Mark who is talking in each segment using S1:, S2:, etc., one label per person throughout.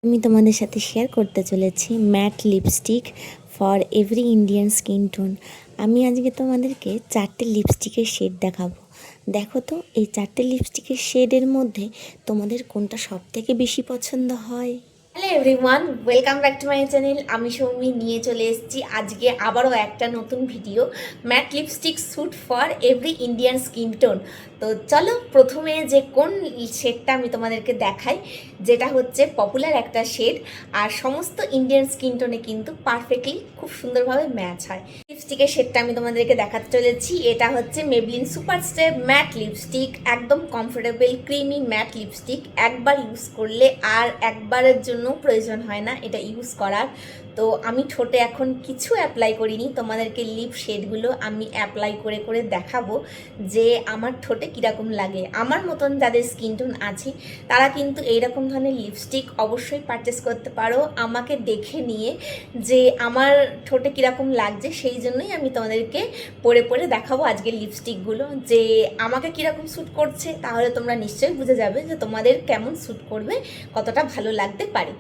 S1: আমি তোমাদের সাথে শেয়ার করতে চলেছি mat lipstick for every Indian skin tone. আমি আজকে তোমাদেরকে 4টে লিপস্টিকের শেড দেখাবো। দেখো তো এই 4টে লিপস্টিকের শেডের মধ্যে তোমাদের কোনটা সব থেকে বেশি পছন্দ হয়। Hello everyone, welcome back to my channel. আমি সৌমি নিয়ে চলে এসেছি আজকে আবারও একটা নতুন video, matte lipstick suit for every Indian skin tone. তো চলো প্রথমে যে কোন শেডটা আমি তোমাদেরকে দেখাই, যেটা হচ্ছে পপুলার একটা শেড আর সমস্ত ইন্ডিয়ান স্কিন টোনে কিন্তু পারফেক্টলি খুব সুন্দরভাবে ম্যাচ হয়। লিপস্টিকের শেডটা আমি তোমাদেরকে দেখাতে চলেছি। এটা হচ্ছে Maybelline super stay matte lipstick, একদম কমফোর্টেবল ক্রিমি ম্যাট লিপস্টিক। একবার ইউজ করলে আর একবারের জন্য প্রয়োজন হয় না এটা ইউজ করার। তো আমি ঠোঁটে এখন কিছু অ্যাপ্লাই করিনি, তোমাদেরকে লিপ শেডগুলো আমি অ্যাপ্লাই করে করে দেখাবো যে আমার ঠোঁটে কীরকম লাগে। আমার মতন যাদের স্কিন টোন আছে তারা কিন্তু এইরকম ধরনের লিপস্টিক অবশ্যই পারচেস করতে পারো আমাকে দেখে নিয়ে, যে আমার ঠোঁটে কীরকম লাগছে সেই জন্যই আমি তোমাদেরকে পরে পরে দেখাবো আজকের লিপস্টিকগুলো, যে আমাকে কীরকম স্যুট করছে। তাহলে তোমরা নিশ্চয়ই বুঝে যাবে যে তোমাদের কেমন স্যুট করবে, কতটা ভালো লাগতে পারে।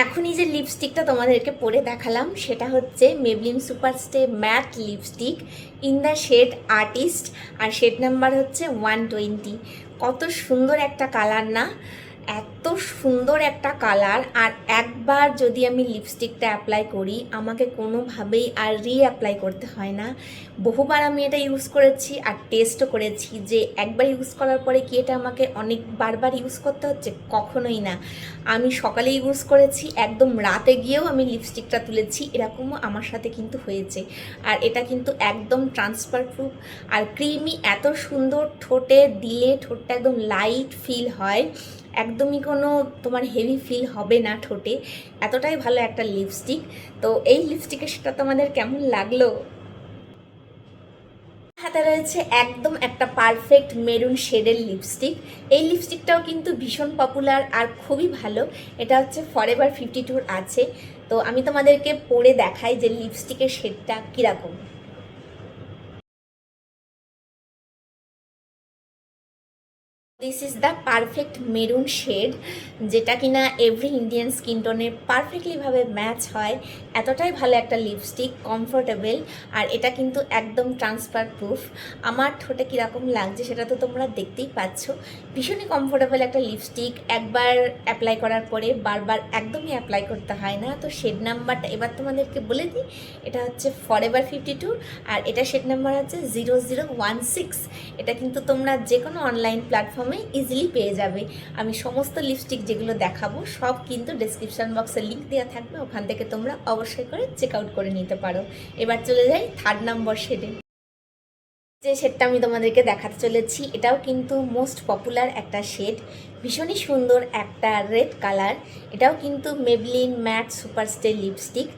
S1: এখনই যে লিপস্টিকটা তোমাদেরকে পরে দেখালাম সেটা হচ্ছে Maybelline super stay matte lipstick in the shade artist, আর শেড নাম্বার হচ্ছে 120। কত সুন্দর একটা কালার না, এত সুন্দর একটা কালার। আর একবার যদি আমি লিপস্টিকটা অ্যাপ্লাই করি আমাকে কোনোভাবেই আর অ্যাপ্লাই করতে হয় না। বহুবার আমি এটা ইউজ করেছি আর টেস্টও করেছি যে একবার ইউজ করার পরে কি এটা আমাকে অনেক বারবার ইউজ করতে হচ্ছে, কখনোই না। আমি সকালে ইউজ করেছি, একদম রাতে গিয়েও আমি লিপস্টিকটা তুলেছি, এরকমও আমার সাথে কিন্তু হয়েছে। আর এটা কিন্তু একদম ট্রান্সফার প্রুফ আর ক্রিমি, এত সুন্দর ঠোঁটে দিলে ঠোঁটটা একদম লাইট ফিল হয়, একদমই কোনো তোমার হেভি ফিল হবে না ঠোঁটে। এতটাই ভালো একটা লিপস্টিক। তো এই লিপস্টিকের সেটা তোমাদের কেমন লাগলো? হাতে রয়েছে একদম একটা পারফেক্ট মেরুন শেডের লিপস্টিক। এই লিপস্টিকটাও কিন্তু ভীষণ পপুলার আর খুবই ভালো। এটা হচ্ছে ফরএভার 52 আছে। তো আমি তোমাদেরকে পরে দেখাই যে লিপস্টিকের শেডটা কীরকম। This is the perfect maroon shade, যেটা কিনা এভরি ইন্ডিয়ান স্কিন টোনে পারফেক্টলিভাবে ম্যাচ হয়। এতটাই ভালো একটা লিপস্টিক, কমফোর্টেবল, আর এটা কিন্তু একদম ট্রান্সফার প্রুফ। আমার ঠোঁটে কীরকম লাগছে সেটা তো তোমরা দেখতেই পাচ্ছ। ভীষণই কমফোর্টেবল একটা লিপস্টিক, একবার অ্যাপ্লাই করার পরে বারবার একদমই অ্যাপ্লাই করতে হয় না। তো শেড নাম্বারটা এবার তোমাদেরকে বলে দিই, এটা হচ্ছে ফরএভার 52 আর এটা শেড নাম্বার হচ্ছে 0016। এটা কিন্তু তোমরা যে কোনো অনলাইন প্ল্যাটফর্মে ইজিলি পেয়ে যাবে। আমি সমস্ত লিপস্টিক যেগুলো দেখাবো সব কিন্তু ডেসক্রিপশন বক্সে লিঙ্ক দেওয়া থাকবে, ওখান থেকে তোমরা অবশ্যই করে চেক আউট করে নিতে পারো। এবার চলে যাই 3rd নম্বর শেডে। যে শেডটা আমি তোমাদেরকে দেখাতে চলেছি এটাও কিন্তু মোস্ট পপুলার একটা শেড, ভীষণই সুন্দর একটা রেড কালার। এটাও কিন্তু Maybelline matte super stay lipstick.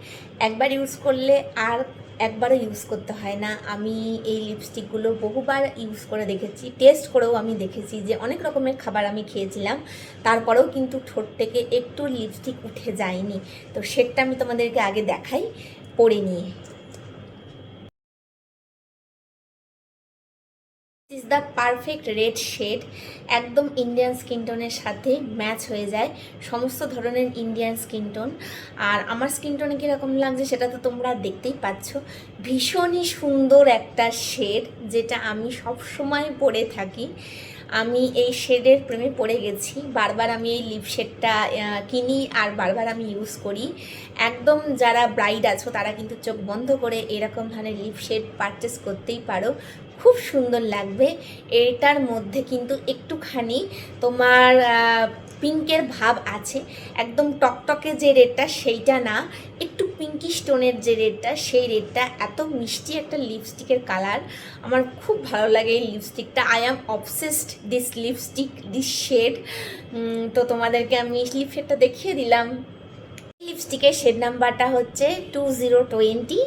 S1: একবার ইউজ করলে আর একবারও ইউজ করতে হয় না। আমি এই লিপস্টিকগুলো বহুবার ইউজ করে দেখেছি, টেস্ট করেও আমি দেখেছি যে অনেক রকমের খাবার আমি খেয়েছিলাম, তারপরেও কিন্তু ঠোঁট থেকে একটু লিপস্টিক উঠে যায়নি। তো শেডটা আমি তোমাদেরকে আগে দেখাই পরে নিয়ে। This is the perfect red shade, একদম ইন্ডিয়ান স্কিন টোনের সাথে ম্যাচ হয়ে যায় সমস্ত ধরনের ইন্ডিয়ান স্কিন টোন। আর আমার স্কিন টোনে কীরকম লাগছে সেটা তো তোমরা দেখতেই পাচ্ছ। ভীষণই সুন্দর একটা শেড, যেটা আমি সব সময় পরে থাকি। আমি এই শেডের প্রেমে পড়ে গেছি, বারবার আমি এই লিপ শেডটা কিনি আর বারবার আমি ইউজ করি। একদম যারা ব্রাইড আছো তারা কিন্তু চোখ বন্ধ করে এরকম ধরনের লিপ শেড পারচেস করতেই পারো, খুব সুন্দর লাগবে। এটার মধ্যে কিন্তু একটুখানি তোমার পিঙ্কের ভাব আছে, একদম টকটকে যে রেডটা সেইটা না, একটু পিঙ্কি স্টোনের যে রেডটা সেই রেডটা। এত মিষ্টি একটা লিপস্টিকের কালার, আমার খুব ভালো লাগে এই লিপস্টিকটা। I am obsessed this lipstick, this shade. তো তোমাদেরকে আমি লিপ শেডটা দেখিয়ে দিলাম। লিপস্টিকের শেড নাম্বারটা হচ্ছে 2020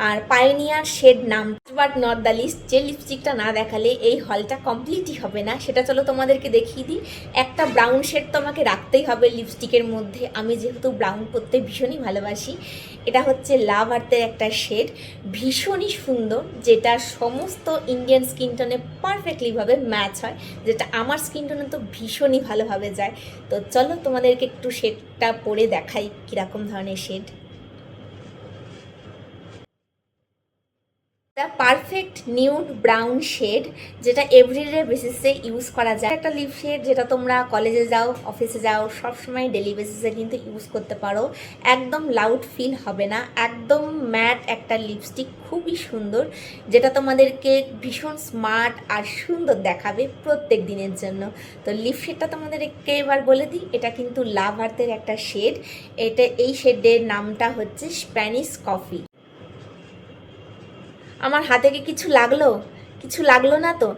S1: আর পায়োনিয়ার শেড নাম। বাট নট দ্য লিস্ট, যে লিপস্টিকটা না দেখালে এই হলটা কমপ্লিটই হবে না, সেটা চলো তোমাদেরকে দেখিয়ে দিই। একটা ব্রাউন শেড তো আমাকে রাখতেই হবে লিপস্টিকের মধ্যে, আমি যেহেতু ব্রাউন পরতে ভীষণই ভালোবাসি। এটা হচ্ছে লাভ আর্থের একটা শেড, ভীষণই সুন্দর, যেটা সমস্ত ইন্ডিয়ান স্কিন টোনে পারফেক্টলিভাবে ম্যাচ হয়, যেটা আমার স্কিন টোনে তো ভীষণই ভালোভাবে যায়। তো চলো তোমাদেরকে একটু শেডটা পরে দেখাই কীরকম ধরনের shade. The perfect nude brown shade, যেটা এভরিডে বেসিসে ইউজ করা যায়। একটা লিপ শেড যেটা তোমরা কলেজে যাও, অফিসে যাও, সবসময় ডেলি বেসিসে কিন্তু ইউজ করতে পারো। একদম লাউড ফিল হবে না, একদম ম্যাট একটা লিপস্টিক, খুবই সুন্দর, যেটা তোমাদেরকে ভীষণ স্মার্ট আর সুন্দর দেখাবে প্রত্যেক দিনের জন্য। তো লিপ শেডটা তোমাদেরকে এবার বলে দিই, এটা কিন্তু লাভ আর্থের একটা শেড। এই শেডের নামটা হচ্ছে স্প্যানিশ কফি। আমার হাতে কি কিছু লাগলো? কিছু লাগলো না তো?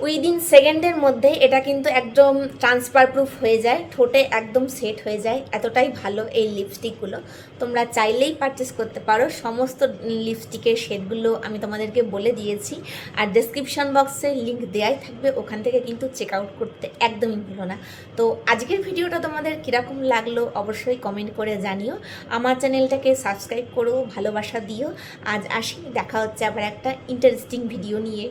S1: উইদিন সেকেন্ডের মধ্যে এটা কিন্তু একদম ট্রান্সফার প্রুফ হয়ে যায়, ঠোঁটে একদম সেট হয়ে যায়, এতটাই ভালো এই লিপস্টিকগুলো। তোমরা চাইলেই পারচেস করতে পারো। সমস্ত লিপস্টিকের শেডগুলো আমি তোমাদেরকে বলে দিয়েছি, আর ডেসক্রিপশন বক্সে লিঙ্ক দেওয়াই থাকবে, ওখান থেকে কিন্তু চেক আউট করতে একদমই ভুলো না। তো আজকের ভিডিওটা তোমাদের কীরকম লাগলো অবশ্যই কমেন্ট করে জানিও। আমার চ্যানেলটাকে সাবস্ক্রাইব করো, ভালোবাসা দিও। আজ আসি, দেখা হচ্ছে আবার একটা ইন্টারেস্টিং ভিডিও নিয়ে।